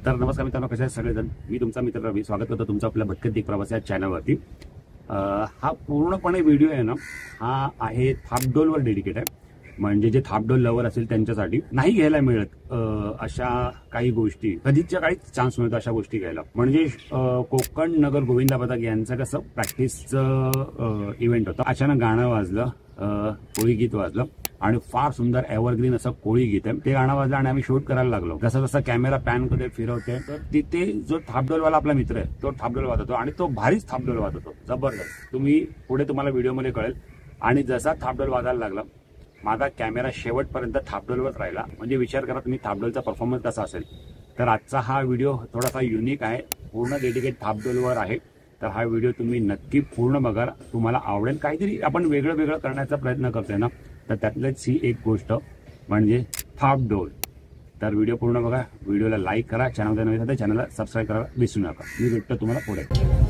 तर नमस्कार मित्रांनो, कसे आहेत सगळेजण। मी तुमचा मित्र रवी स्वागत करतो तुमचं आपल्या भटकत दिग प्रवास या चॅनलवरती। हा पूर्णपणे व्हिडिओ आहे ना, हा आहे थापडोलवर डेडिकेट आहे। म्हणजे जे थापडोल लवर असेल त्यांच्यासाठी नाही घ्यायला मिळत अशा काही गोष्टी, कधीच्या काही चान्स मिळतो अशा गोष्टी घ्यायला। म्हणजे कोकण नगर गोविंदा पथक यांचं कसं प्रॅक्टिसचं इव्हेंट होतं। अचानक गाणं वाजलं, कोळी गीत वाजलं आणि फार सुंदर एव्हरग्रीन असं कोळी गीत आहे। ते गाणं वाजलं आणि आम्ही शूट करायला लागलो। जसा जसा कॅमेरा पॅन मध्ये फिरवते तर तिथे जो थापडोलवाला आपला मित्र आहे तो थापडोल वाजवतो आणि तो भारीच थापडोल वाजवतो, जबरदस्त। पुढे तुम्हाला व्हिडिओमध्ये कळेल। आणि जसा थापडोल वाजायला लागला माझा कॅमेरा शेवटपर्यंत थापडोलवर राहिला। म्हणजे विचार करा तुम्ही थापडोलचा परफॉर्मन्स कसा असेल। तर आजचा हा व्हिडिओ थोडासा युनिक आहे, पूर्ण डेडिकेट थापडोलवर आहे। तर हा व्हिडिओ तुम्ही नक्की पूर्ण बघा, तुम्हाला आवडेल। काहीतरी आपण वेगळं वेगळं करण्याचा प्रयत्न करतोय ना, तर त्यातलीच ही एक गोष्ट म्हणजे थापडोल। तर व्हिडिओ पूर्ण बघा, व्हिडिओला लाईक करा, चॅनलला नवीन असेल तर चॅनलला सबस्क्राईब करायला विसरू नका। मी भेटतो तुम्हाला पुढे।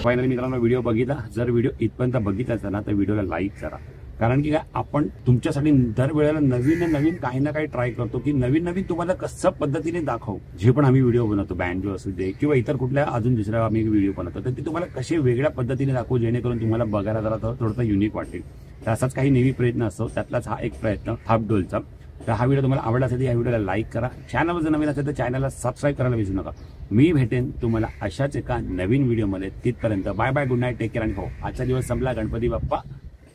फायनली मित्रांनो व्हिडिओ बघितला. जर व्हिडिओ इथपर्यंत बघितला असेल ना तर व्हिडिओला लाईक करा. कारण की काय आपण तुमच्यासाठी दरवेळेला नवीन काही ना काही ट्राय करतो की नवीन तुम्हाला कसं पद्धतीने दाखवू. जे पण आम्ही व्हिडिओ बनवतो बँजो असू दे किंवा इतर कुठल्या अजून दुसऱ्या आम्ही व्हिडिओ बनवतो तर ते तुम्हाला कसे वेगळ्या पद्धतीने दाखवू जेणेकरून तुम्हाला बघायला जरा थोडंसं युनिक वाटेल. तर असाच काही नेहमी प्रयत्न असतो. त्यातलाच हा एक प्रयत्न थाप डोलचा. तर हा व्हिडिओ तुम्हाला आवडला असेल तर या व्हिडिओला लाईक करा. चॅनल जर नवीन असेल तर चॅनलला सबस्क्राईब करायला विसरू नका. मी भेटेन तुम्हाला अशाच एका नवीन व्हिडिओमध्ये. तिथपर्यंत bye bye, good night, take care आणि हो आजचा दिवस संपला. गणपती बाप्पा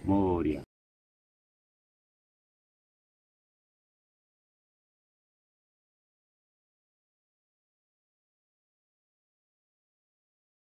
मोरया.